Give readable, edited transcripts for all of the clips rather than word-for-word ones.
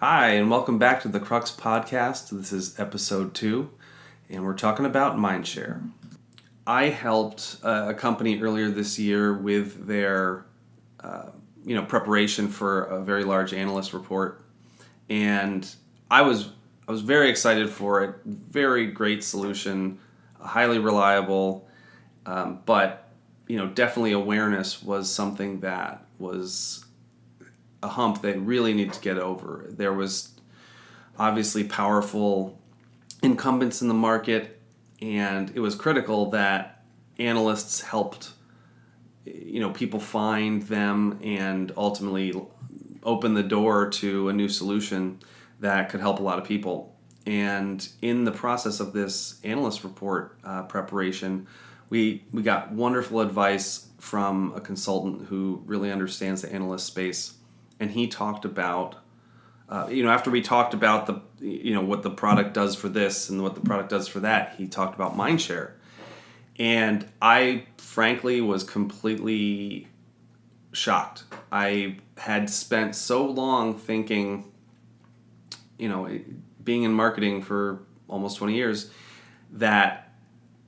Hi, and welcome back to the Crux Podcast. This is episode 2, and we're talking about Mindshare. I helped a company earlier this year with their preparation for a very large analyst report, and I was very excited for it. Very great solution, highly reliable, but definitely awareness was something that was a hump they really need to get over. There was obviously powerful incumbents in the market, and it was critical that analysts helped people find them and ultimately open the door to a new solution that could help a lot of people. And in the process of this analyst report preparation, we got wonderful advice from a consultant who really understands the analyst space. And he talked about, after we talked about what the product does for this and what the product does for that, he talked about Mindshare. And I, frankly, was completely shocked. I had spent so long thinking, being in marketing for almost 20 years, that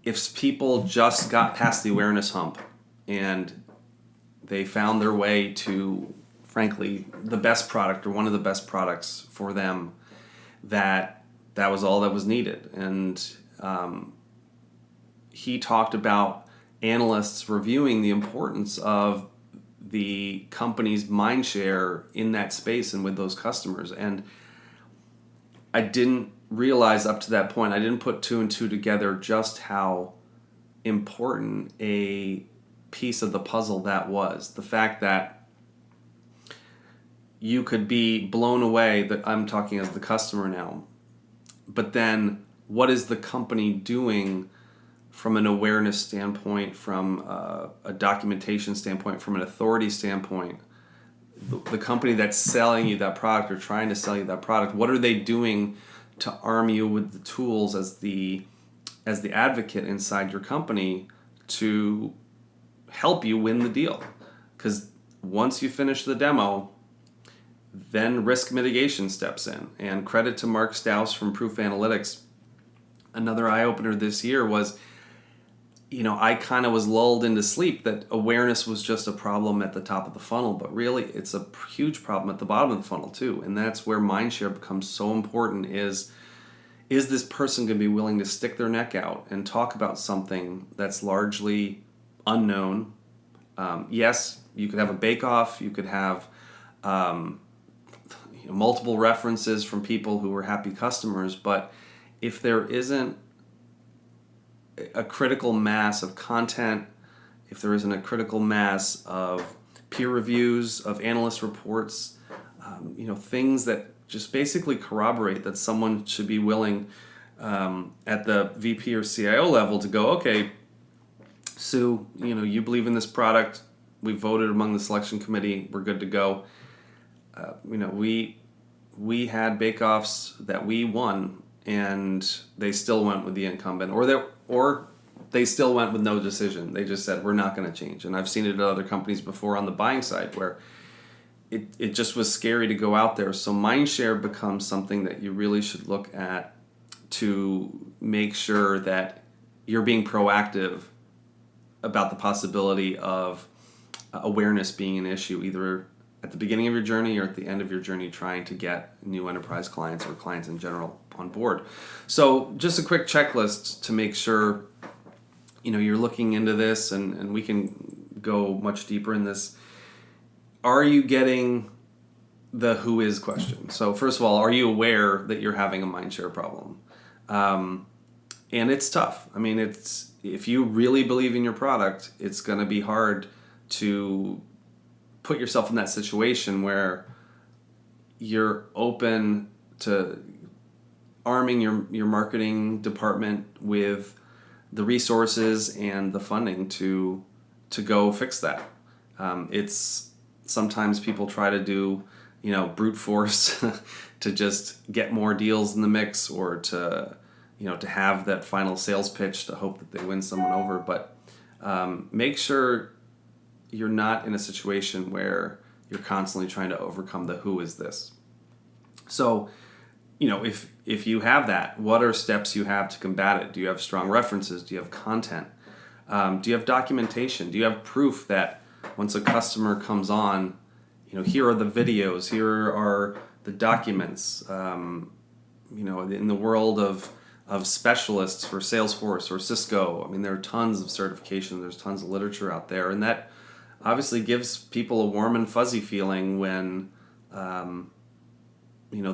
if people just got past the awareness hump and they found their way to, frankly, the best product or one of the best products for them, that was all that was needed. And he talked about analysts reviewing the importance of the company's mind share in that space and with those customers. And I didn't realize up to that point, I didn't put two and two together just how important a piece of the puzzle that was. The fact that you could be blown away, that I'm talking as the customer now, but then what is the company doing from an awareness standpoint, from a documentation standpoint, from an authority standpoint? The company that's selling you that product or trying to sell you that product, what are they doing to arm you with the tools as the advocate inside your company to help you win the deal? Because once you finish the demo, then risk mitigation steps in. And credit to Mark Stauss from Proof Analytics. Another eye-opener this year was, I kind of was lulled into sleep that awareness was just a problem at the top of the funnel, but really it's a huge problem at the bottom of the funnel too. And that's where Mindshare becomes so important is this person going to be willing to stick their neck out and talk about something that's largely unknown? Yes, you could have a bake-off, you could have multiple references from people who were happy customers, but if there isn't a critical mass of content, if there isn't a critical mass of peer reviews, of analyst reports, things that just basically corroborate that someone should be willing at the VP or CIO level to go, okay, Sue, you believe in this product, we voted among the selection committee, we're good to go. We had Bakeoffs that we won, and they still went with the incumbent, or they still went with no decision. They just said, we're not going to change. And I've seen it at other companies before on the buying side where it just was scary to go out there. So Mindshare becomes something that you really should look at to make sure that you're being proactive about the possibility of awareness being an issue, either at the beginning of your journey or at the end of your journey trying to get new enterprise clients or clients in general on board. So just a quick checklist to make sure you're looking into this, and we can go much deeper in this. Are you getting the who is question? So first of all, are you aware that you're having a Mindshare problem? And it's tough. I mean, if you really believe in your product, it's going to be hard to put yourself in that situation where you're open to arming your marketing department with the resources and the funding to go fix that. It's sometimes people try to do brute force to just get more deals in the mix, or to have that final sales pitch to hope that they win someone over. But make sure you're not in a situation where you're constantly trying to overcome the who is this. So, if you have that, what are steps you have to combat it? Do you have strong references? Do you have content? Do you have documentation? Do you have proof that once a customer comes on, here are the videos, here are the documents. In the world of specialists for Salesforce or Cisco, there are tons of certification, there's tons of literature out there, and that obviously gives people a warm and fuzzy feeling when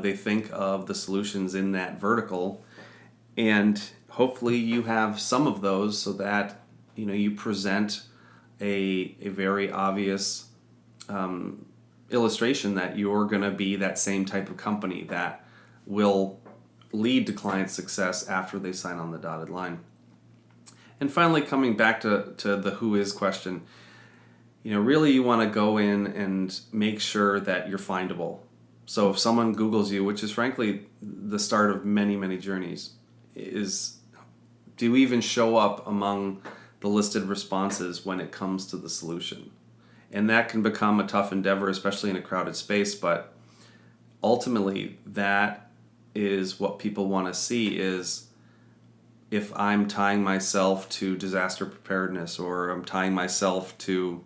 they think of the solutions in that vertical. And hopefully you have some of those so that you present a very obvious illustration that you're going to be that same type of company that will lead to client success after they sign on the dotted line. And finally, coming back to the who is question, really you want to go in and make sure that you're findable. So if someone Googles you, which is frankly the start of many, many journeys, is do you even show up among the listed responses when it comes to the solution? And that can become a tough endeavor, especially in a crowded space, but ultimately that is what people want to see, is if I'm tying myself to disaster preparedness, or I'm tying myself to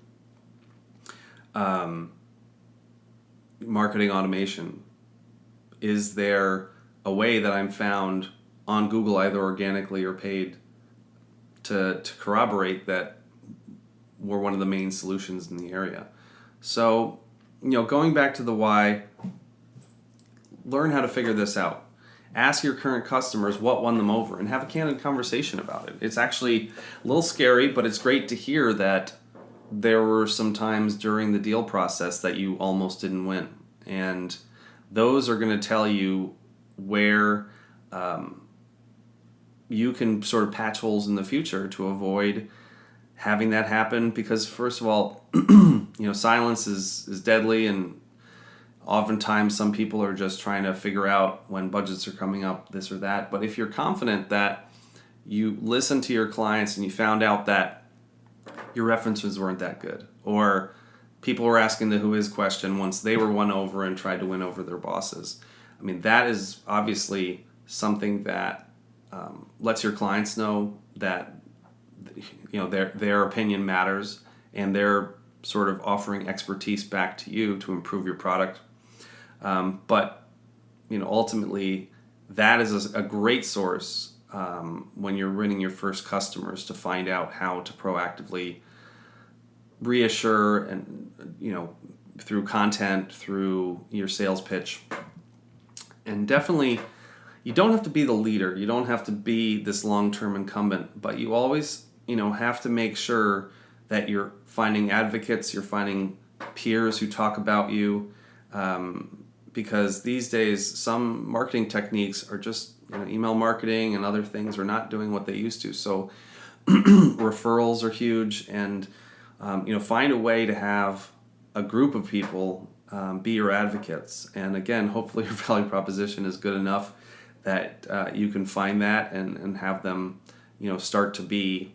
marketing automation, is there a way that I'm found on Google, either organically or paid, to corroborate that we're one of the main solutions in the area? So, going back to the why, learn how to figure this out. Ask your current customers what won them over and have a candid conversation about it. It's actually a little scary, but it's great to hear that there were some times during the deal process that you almost didn't win. And those are going to tell you where you can sort of patch holes in the future to avoid having that happen. Because first of all, silence is deadly, and oftentimes some people are just trying to figure out when budgets are coming up, this or that. But if you're confident that you listened to your clients and you found out that your references weren't that good, or people were asking the who is question once they were won over and tried to win over their bosses, that is obviously something that lets your clients know that their opinion matters, and they're sort of offering expertise back to you to improve your product. But ultimately, that is a great source when you're winning your first customers, to find out how to proactively reassure, and through content, through your sales pitch. And definitely, you don't have to be the leader, you don't have to be this long-term incumbent, but you always have to make sure that you're finding advocates, you're finding peers who talk about you, because these days some marketing techniques are just email marketing and other things are not doing what they used to. So referrals are huge, and find a way to have a group of people be your advocates. And again, hopefully your value proposition is good enough that you can find that and have them start to be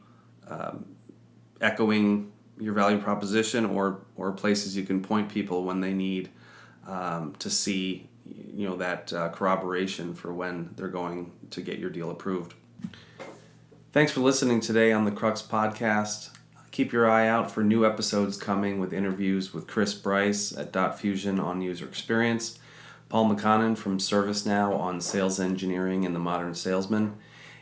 echoing your value proposition, or places you can point people when they need to see that corroboration for when they're going to get your deal approved. Thanks for listening today on the Crux Podcast. Keep your eye out for new episodes coming with interviews with Chris Bryce at Dot Fusion on user experience, Paul McConnon from ServiceNow on sales engineering and the modern salesman,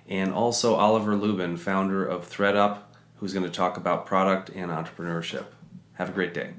and also Oliver Lubin, founder of ThreadUp, who's going to talk about product and entrepreneurship. Have a great day.